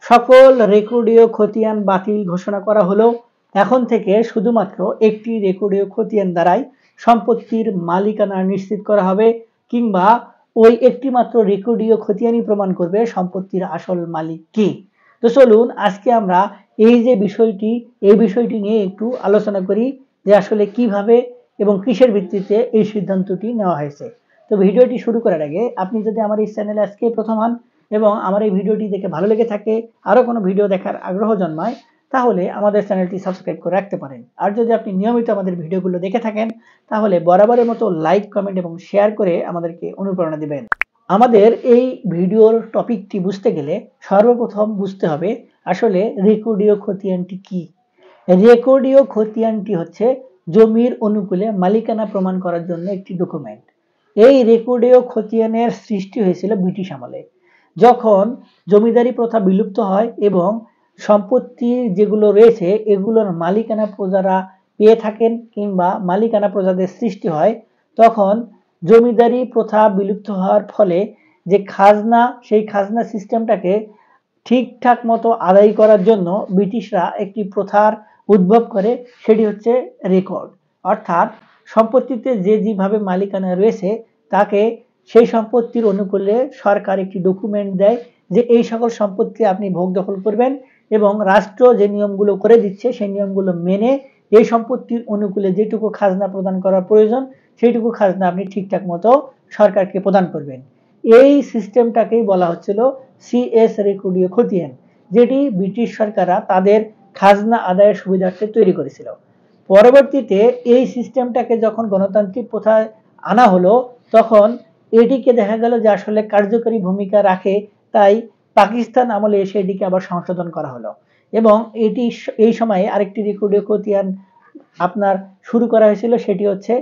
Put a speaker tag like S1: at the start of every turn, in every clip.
S1: সকল রেকর্ডীয় খতিয়ান বাতিল ঘোষণা করা হলো। এখন থেকে শুধুমাত্র একটি রেকর্ডীয় খতিয়ান দ্বারাই সম্পত্তির মালিকানা নিশ্চিত করা হবে, কিংবা ওই একটি মাত্র রেকর্ডীয় খতিয়ানই প্রমাণ করবে সম্পত্তির আসল মালিক কে। তো চলুন আজকে আমরা এই বিষয়টি নিয়ে একটু আলোচনা করি যে আসলে কিভাবে এবং কিসের ভিত্তিতে এই সিদ্ধান্তটি নেওয়া হয়েছে। তো ভিডিওটি শুরু করার আগে আপনি যদি আমার এই চ্যানেলে আজকে প্রথম হন এবং আমার এই ভিডিওটি দেখে ভালো লেগে থাকে, আরো কোনো ভিডিও দেখার আগ্রহ জন্মায়, তাহলে আমাদের চ্যানেলটি সাবস্ক্রাইব করে রাখতে পারেন। আর যদি আপনি নিয়মিত আমাদের ভিডিওগুলো দেখে থাকেন, তাহলে বরাবরের মতো লাইক, কমেন্ট এবং শেয়ার করে আমাদেরকে অনুপ্রেরণা দিবেন। আমাদের এই ভিডিওর টপিকটি বুঝতে গেলে সর্বপ্রথম বুঝতে হবে আসলে রেকর্ডীয় খতিয়ানটি কি। রেকর্ডীয় খতিয়ানটি হচ্ছে জমির অনুকূলে মালিকানা প্রমাণ করার জন্য একটি ডকুমেন্ট। এই রেকর্ডীয় খতিয়ানের সৃষ্টি হয়েছিল ব্রিটিশ আমলে, যখন জমিদারি প্রথা বিলুপ্ত হয় এবং সম্পত্তি যেগুলো রয়েছে এগুলোর মালিকানা প্রজারা পেয়ে থাকেন কিংবা মালিকানা প্রজাদের সৃষ্টি হয়, তখন জমিদারি প্রথা বিলুপ্ত হওয়ার ফলে যে খাজনা, সেই খাজনা সিস্টেমটাকে ঠিকঠাক মতো আদায় করার জন্য ব্রিটিশরা একটি প্রথার উদ্ভব করে, সেটি হচ্ছে রেকর্ড। অর্থাৎ সম্পত্তিতে যে যেভাবে মালিকানা রয়েছে তাকে সেই সম্পত্তির অনুকূলে সরকার একটি ডকুমেন্ট দেয় যে এই সকল সম্পত্তি আপনি ভোগ দখল করবেন, এবং রাষ্ট্র যে নিয়মগুলো করে দিচ্ছে সেই নিয়মগুলো মেনে এই সম্পত্তির অনুকূলে যেটুকু খাজনা প্রদান করার প্রয়োজন সেইটুকু খাজনা আপনি ঠিকঠাক মতো সরকারকে প্রদান করবেন। এই সিস্টেমটাকেই বলা হচ্ছিল সিএস রেকর্ডীয় খতিয়ান, যেটি ব্রিটিশ সরকাররা তাদের খাজনা আদায়ের সুবিধার্থে তৈরি করেছিল। পরবর্তীতে এই সিস্টেমটাকে যখন গণতান্ত্রিক প্রথায় আনা হলো, তখন এটিকে দেখা গেল যে আসলে কার্যকরী ভূমিকা রাখে, তাই পাকিস্তান আমলে এসে এটিকে আবার সংশোধন করা হলো এবং এই সময়ে আরেকটি রেকর্ডীয় খতিয়ান আপনার শুরু করা হয়েছিল, সেটি হচ্ছে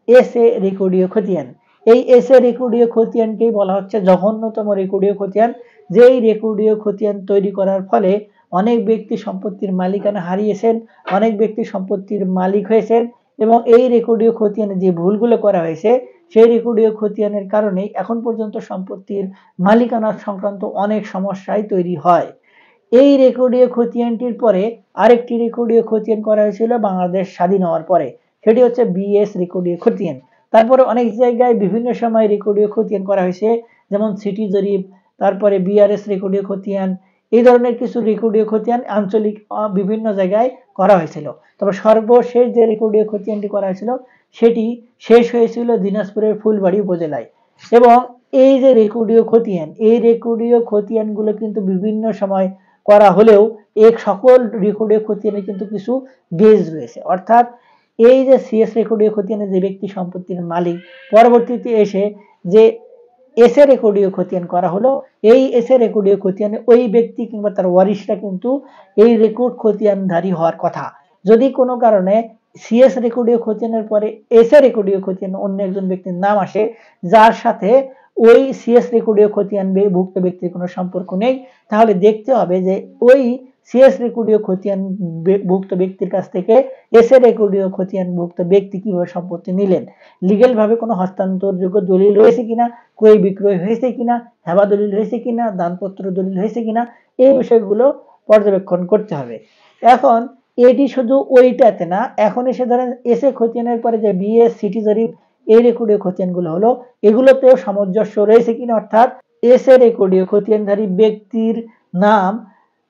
S1: এসএ রেকর্ডীয় খতিয়ান। এই এসএ রেকর্ডীয় খতিয়ানকেই বলা হচ্ছে জঘন্যতম রেকর্ডীয় খতিয়ান, যেই রেকর্ডীয় খতিয়ান তৈরি করার ফলে অনেক ব্যক্তি সম্পত্তির মালিকানা হারিয়েছেন, অনেক ব্যক্তি সম্পত্তির মালিক হয়েছেন, এবং এই রেকর্ডীয় খতিয়ানে যে ভুলগুলো করা হয়েছে সেই রেকর্ডীয় খতিয়ানের কারণেই এখন পর্যন্ত সম্পত্তির মালিকানা সংক্রান্ত অনেক সমস্যাই তৈরি হয়। এই রেকর্ডীয় খতিয়ানটির পরে আরেকটি রেকর্ডীয় খতিয়ান করা হয়েছিল বাংলাদেশ স্বাধীন হওয়ার পরে, সেটি হচ্ছে বিএস রেকর্ডীয় খতিয়ান। তারপরে অনেক জায়গায় বিভিন্ন সময় রেকর্ডীয় খতিয়ান করা হয়েছে, যেমন সিটি জরিপ, তারপরে বিআরএস রেকর্ডীয় খতিয়ান, এই ধরনের কিছু রেকর্ডীয় খতিয়ান আঞ্চলিক বিভিন্ন জায়গায় করা হয়েছিল। তবে সর্বশেষ যে রেকর্ডীয় খতিয়ানটি করা হয়েছিল সেটি শেষ হয়েছিল দিনাজপুরের ফুলবাড়ি উপজেলায়। এবং এই যে রেকর্ডীয় খতিয়ান, এই রেকর্ডীয় খতিয়ানগুলো কিন্তু বিভিন্ন সময় করা হলেও এক সকল রেকর্ডীয় খতিয়ানে কিন্তু কিছু বেজ রয়েছে। অর্থাৎ এই যে সিএস রেকর্ডীয় খতিয়ানে যে ব্যক্তি সম্পত্তির মালিক, পরবর্তীতে এসে যে এসএ রেকর্ডীয় খতিয়ান করা হলো, এই এসএ রেকর্ডীয় খতিয়ানে ওই ব্যক্তি কিংবা তার ওয়ারিশরা কিন্তু এই রেকর্ড খতিয়ানধারী হওয়ার কথা। যদি কোনো কারণে সিএস রেকর্ডীয় খতিয়ানের পরে এসএ রেকর্ডীয় খতিয়ান অন্য একজন ব্যক্তির নাম আসে, যার সাথে ওই সিএস রেকর্ডীয় খতিয়ান ভুক্ত ব্যক্তির কোনো সম্পর্ক নেই, তাহলে দেখতে হবে যে ওই সিএস রেকর্ডীয় খতিয়ান ভুক্ত ব্যক্তির কাছ থেকে এসএ রেকর্ডীয় খতিয়ান ভুক্ত ব্যক্তি কিভাবে সম্পত্তি নিলেন, লিগ্যাল ভাবে কোনো হস্তান্তরযোগ্য দলিল রয়েছে কিনা, ক্রয় বিক্রয় হয়েছে কিনা, হেবা দলিল হয়েছে কিনা, দানপত্র দলিল হয়েছে কিনা, এই বিষয়গুলো পর্যবেক্ষণ করতে হবে। এখন এটি শুধু ওইটাতে না, এখন এসে ধরেন এসএ খতিয়ানের পরে যে বিএস সিটি জরিপ, এই রেকর্ডীয় খতিয়ানগুলো হলো, এগুলোতেও সামঞ্জস্য রয়েছে কিনা, অর্থাৎ এসএ রেকর্ডীয় খতিয়ানধারী ব্যক্তির নাম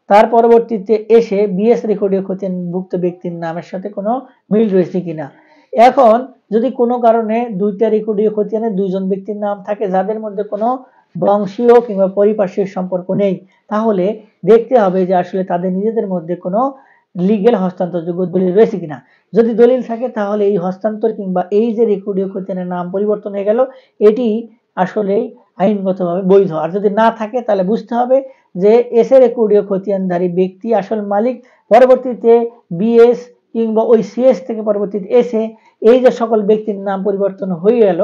S1: তার পরবর্তীতে এসে বিএস রেকর্ডীয় খতিয়ানভুক্ত ব্যক্তির নামের সাথে কোনো মিল রয়েছে কিনা। এখন যদি কোনো কারণে দুইটা রেকর্ডীয় খতিয়ানে দুইজন ব্যক্তির নাম থাকে যাদের মধ্যে কোনো বংশীয় কিংবা পারিপার্শ্বিক সম্পর্ক নেই, তাহলে দেখতে হবে যে আসলে তাদের নিজেদের মধ্যে কোনো লিগ্যাল হস্তান্তরযোগ্য দলিল রয়েছে কিনা। যদি দলিল থাকে তাহলে এই হস্তান্তর কিংবা এই যে রেকর্ডীয় খতিয়ানের নাম পরিবর্তন হয়ে গেল, এটি আসলে আইনগতভাবে বৈধ। আর যদি না থাকে তাহলে বুঝতে হবে যে এসএ রেকর্ডীয় খতিয়ানধারী ব্যক্তি আসল মালিক, পরবর্তীতে বিএস কিংবা ওই সিএস থেকে পরবর্তীতে এসে এই যে সকল ব্যক্তির নাম পরিবর্তন হয়ে গেল,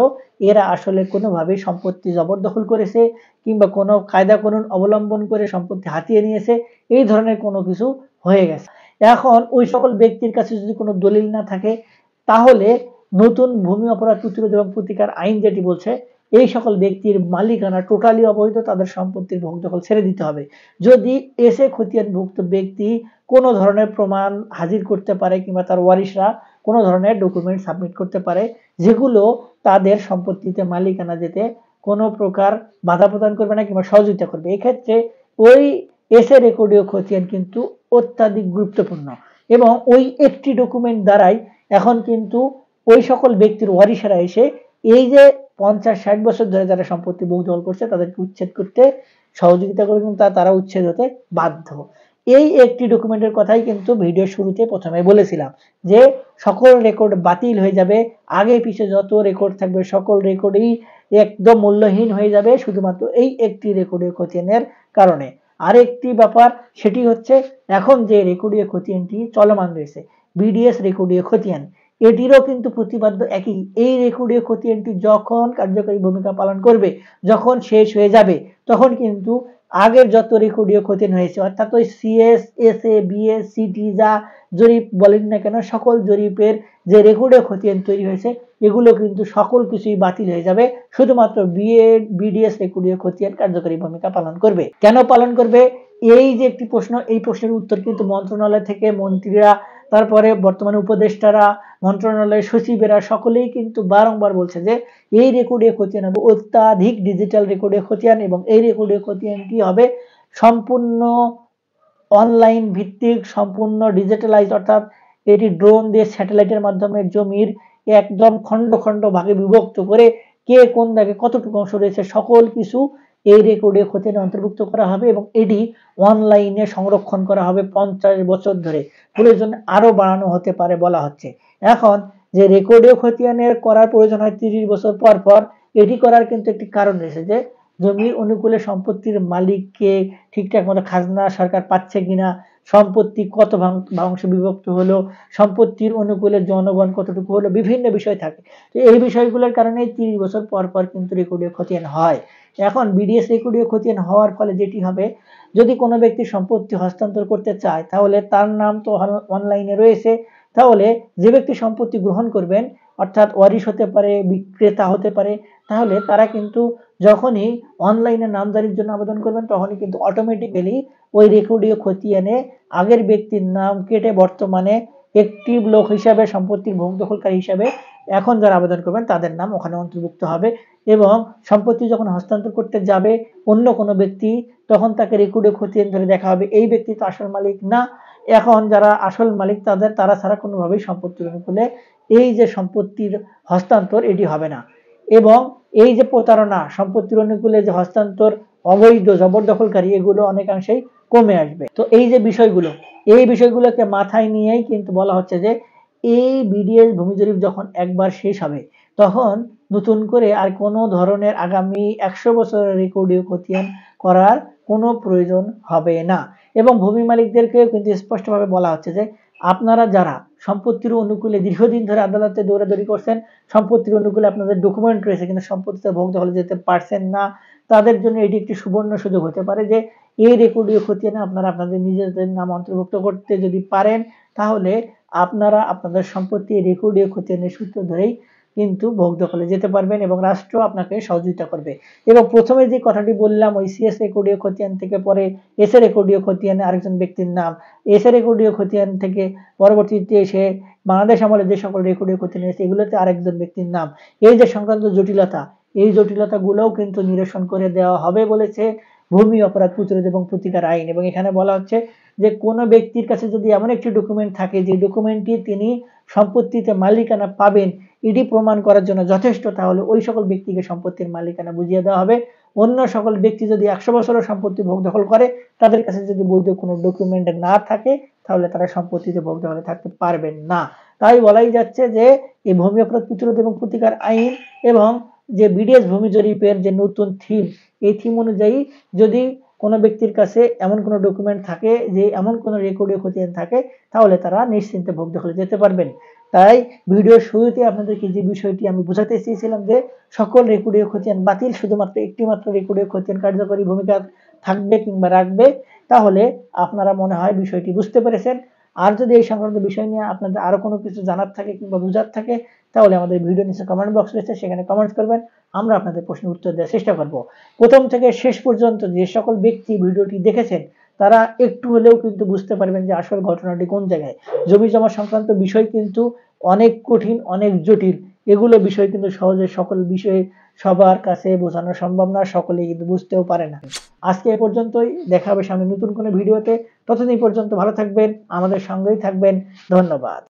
S1: এরা আসলে কোনোভাবে সম্পত্তি জবরদখল করেছে কিংবা কোনো কায়দা কানুন অবলম্বন করে সম্পত্তি হাতিয়ে নিয়েছে, এই ধরনের কোনো কিছু হয়ে গেছে। এখন ওই সকল ব্যক্তির কাছে যদি কোনো দলিল না থাকে, তাহলে নতুন ভূমি অপরাধ প্রতিরোধ এবং প্রতিকার আইন যেটি বলছে এই সকল ব্যক্তির মালিকানা টোটালি অবৈধ, তাদের সম্পত্তির ভোগ দখল ছেড়ে দিতে হবে। যদি এসে খতিয়ানভুক্ত ব্যক্তি কোনো ধরনের প্রমাণ হাজির করতে পারে কিংবা তার ওয়ারিশরা কোনো ধরনের ডকুমেন্ট সাবমিট করতে পারে যেগুলো তাদের সম্পত্তিতে মালিকানা যেতে কোনো প্রকার বাধা প্রদান করবে না কিংবা সহযোগিতা করবে, এক্ষেত্রে ওই এসে রেকর্ডীয় খতিয়ান কিন্তু অত্যাধিক গুরুত্বপূর্ণ। এবং ওই একটি ডকুমেন্ট দ্বারাই এখন কিন্তু ওই সকল ব্যক্তির ওয়ারিশরা এসে এই যে 50-60 বছর ধরে যারা সম্পত্তি ভোগ দখল করছে তাদেরকে উচ্ছেদ করতে সহযোগিতা করবে এবং তারা উচ্ছেদ হতে বাধ্য। এই একটি ডকুমেন্টের কথাই কিন্তু ভিডিও শুরুতে প্রথমে বলেছিলাম যে সকল রেকর্ড বাতিল হয়ে যাবে, আগে পিছে যত রেকর্ড থাকবে সকল রেকর্ডই একদম মূল্যহীন হয়ে যাবে শুধুমাত্র এই একটি রেকর্ডীয় খতিয়ানের কারণে। আরেকটি ব্যাপার সেটি হচ্ছে এখন যে রেকর্ডীয় খতিয়ানটি চলমান রয়েছে বিডিএস রেকর্ডীয় খতিয়ান, এটিরও কিন্তু প্রতিপাদ্য একই। এই রেকর্ডীয় খতিয়ানটি যখন কার্যকরী ভূমিকা পালন করবে, যখন শেষ হয়ে যাবে, তখন কিন্তু আগের যত রেকর্ডীয় খতিয়ান হয়েছে অর্থাৎ ওই সিএস, এসএ, বিএস, সিটি যা জরিপ বলেন না কেন সকল জরিপের যে রেকর্ডীয় খতিয়ান তৈরি হয়েছে এগুলো কিন্তু সকল কিছুই বাতিল হয়ে যাবে, শুধুমাত্র বিডিএস রেকর্ডীয় খতিয়ান কার্যকরী ভূমিকা পালন করবে। কেন পালন করবে? এই যে একটি প্রশ্ন, এই প্রশ্নের উত্তর কিন্তু মন্ত্রণালয় থেকে মন্ত্রীরা, তারপরে বর্তমানে উপদেষ্টারা, মন্ত্রণালয়ের সচিবেরা সকলেই কিন্তু বারংবার বলছে যে এই রেকর্ডীয় খতিয়ান হবে অত্যাধিক ডিজিটাল রেকর্ডীয় খতিয়ান এবং এই রেকর্ডীয় খতিয়ানটি হবে সম্পূর্ণ অনলাইন ভিত্তিক, সম্পূর্ণ ডিজিটালাইজ, অর্থাৎ এটি ড্রোন দিয়ে স্যাটেলাইটের মাধ্যমে জমির একদম খণ্ড খণ্ড ভাগে বিভক্ত করে কে কোন দাগে কতটুকু অংশ রয়েছে সকল কিছু এই রেকর্ডীয় খতিয়ানে অন্তর্ভুক্ত করা হবে এবং এটি অনলাইনে সংরক্ষণ করা হবে 50 বছর ধরে, প্রয়োজন আরো বাড়ানো হতে পারে বলা হচ্ছে। এখন যে রেকর্ডীয় খতিয়ানের করার প্রয়োজন হয় 30 বছর পর পর, এটি করার কিন্তু একটি কারণ রয়েছে যে জমির অনুকূলে সম্পত্তির মালিককে ঠিকঠাক মতো খাজনা সরকার পাচ্ছে কিনা, সম্পত্তি কত ভাঙাংশে বিভক্ত হলো, সম্পত্তির অনুকূলে জনগণ কতটুকু হলো, বিভিন্ন বিষয় থাকে। তো এই বিষয়গুলোর কারণে 30 বছর পর পর কিন্তু রেকর্ডীয় খতিয়ান হয়। এখন বিডিএস রেকর্ডীয় খতিয়ান হওয়ার ফলে যেটি হবে, যদি কোনো ব্যক্তি সম্পত্তি হস্তান্তর করতে চায় তাহলে তার নাম তো অনলাইনে রয়েছে, তাহলে যে ব্যক্তি সম্পত্তি গ্রহণ করবেন অর্থাৎ ওয়ারিশ হতে পারে, বিক্রেতা হতে পারে, তাহলে তারা কিন্তু যখনই অনলাইনে নামজারির জন্য আবেদন করবেন তখনই কিন্তু অটোমেটিক্যালি ওই রেকর্ডীয় খতিয়ানে আগের ব্যক্তির নাম কেটে বর্তমানে অ্যাক্টিভ লোক হিসাবে, সম্পত্তির ভোগ দখলকারী হিসাবে এখন যারা আবেদন করবেন তাদের নাম ওখানে অন্তর্ভুক্ত হবে এবং সম্পত্তি যখন হস্তান্তর করতে যাবে অন্য কোনো ব্যক্তি, তখন তাকে রেকর্ডীয় খতিয়ান ধরে দেখা হবে এই ব্যক্তি তো আসল মালিক না। এখন যারা আসল মালিক তারা ছাড়া কোনোভাবেই সম্পত্তির অনুকূলে এই যে সম্পত্তির হস্তান্তর এটি হবে না এবং এই যে প্রতারণা, সম্পত্তির অনুকূলে যে হস্তান্তর, অবৈধ জবরদখলকারী, এগুলো অনেকাংশেই কমে আসবে। তো এই যে বিষয়গুলো, এই বিষয়গুলোকে মাথায় নিয়েই কিন্তু বলা হচ্ছে যে এই বিডিএস ভূমি জরিপ যখন একবার শেষ হবে তখন নতুন করে আর কোনো ধরনের আগামী 100 বছরের রেকর্ডীয় খতিয়ান করার কোনো প্রয়োজন হবে না এবং ভূমি মালিকদেরকে কিন্তু স্পষ্টভাবে বলা হচ্ছে যে আপনারা যারা সম্পত্তির অনুকূলে দীর্ঘদিন ধরে আদালতে দৌড়াদৌড়ি করছেন, সম্পত্তির অনুকূলে আপনাদের ডকুমেন্ট রয়েছে কিন্তু সম্পত্তিতে ভোগ দখলে যেতে পারছেন না, তাদের জন্য এটি একটি সুবর্ণ সুযোগ হতে পারে যে এই রেকর্ডীয় খতিয়ানে আপনারা আপনাদের নিজেদের নাম অন্তর্ভুক্ত করতে যদি পারেন তাহলে আপনারা আপনাদের সম্পত্তি রেকর্ডীয় খতিয়ানের সূত্র ধরেই কিন্তু ভোগ দখলে যেতে পারবেন এবং রাষ্ট্র আপনাকে সহযোগিতা করবে। এবং প্রথমে যে কথাটি বললাম ওই সিএস রেকর্ডীয় খতিয়ান থেকে পরে এসএ রেকর্ডীয় খতিয়ানে আরেকজন ব্যক্তির নাম, এসএ রেকর্ডীয় খতিয়ান থেকে পরবর্তীতে এসে বাংলাদেশ আমলে যে সকল রেকর্ডীয় খতিয়ান এসে এগুলোতে আরেকজন ব্যক্তির নাম, এই যে সংক্রান্ত জটিলতা, এই জটিলতাগুলোও কিন্তু নিরসন করে দেওয়া হবে বলেছে ভূমি অপরাধ প্রতিরোধ এবং প্রতিকার আইন। এবং এখানে বলা হচ্ছে যে কোনো ব্যক্তির কাছে যদি এমন একটি ডকুমেন্ট থাকে যে ডকুমেন্টটি তিনি সম্পত্তিতে মালিকানা পাবেন এটি প্রমাণ করার জন্য যথেষ্ট, তাহলে ওই সকল ব্যক্তিকে সম্পত্তির মালিকানা বুঝিয়ে দেওয়া হবে। অন্য সকল ব্যক্তি যদি 100 বছরের সম্পত্তি ভোগ দখল করে তাদের কাছে যদি বৈধ কোনো ডকুমেন্ট না থাকে তাহলে তারা সম্পত্তিতে ভোগ দখলে থাকতে পারবেন না। তাই বলাই যাচ্ছে যে এই ভূমি অপরাধ প্রতিরোধ এবং প্রতিকার আইন এবং যে বিডিএস ভূমি জরিপের যে নতুন থিম, এই থিম অনুযায়ী যদি কোনো ব্যক্তির কাছে এমন কোনো ডকুমেন্ট থাকে যে এমন কোনো রেকর্ডীয় খতিয়ান থাকে তাহলে তারা নিশ্চিন্তে ভোগ দখলে যেতে পারবেন। তাই ভিডিওর শুরুতে আপনাদেরকে যে বিষয়টি আমি বোঝাতে চেয়েছিলাম যে সকল রেকর্ডীয় খতিয়ান বাতিল, শুধুমাত্র একটি মাত্র রেকর্ডীয় খতিয়ান কার্যকরী ভূমিকা থাকবে কিংবা রাখবে, তাহলে আপনারা মনে হয় বিষয়টি বুঝতে পেরেছেন। আর যদি এই সংক্রান্ত বিষয় নিয়ে আপনাদের আরো কোনো কিছু জানার থাকে কিংবা বোঝার থাকে তাহলে আমাদের ভিডিও নিচে কমেন্ট বক্স রয়েছে সেখানে কমেন্টস করবেন, আমরা আপনাদের প্রশ্নের উত্তর দেওয়ার চেষ্টা করব। প্রথম থেকে শেষ পর্যন্ত যে সকল ব্যক্তি ভিডিওটি দেখেছেন তারা একটু হলেও কিন্তু বুঝতে পারবেন যে আসল ঘটনাটি কোন জায়গায়। জমি জমা সংক্রান্ত বিষয় কিন্তু অনেক কঠিন, অনেক জটিল। এগুলো বিষয় কিন্তু সহজে সকল বিষয়ে সবার কাছে বোঝানো সম্ভব না, সকলেই কিন্তু বুঝতেও পারে না। আজকে এ পর্যন্তই, দেখা হবে সামনে নতুন কোনো ভিডিওতে। ততদিন পর্যন্ত ভালো থাকবেন, আমাদের সঙ্গেই থাকবেন। ধন্যবাদ।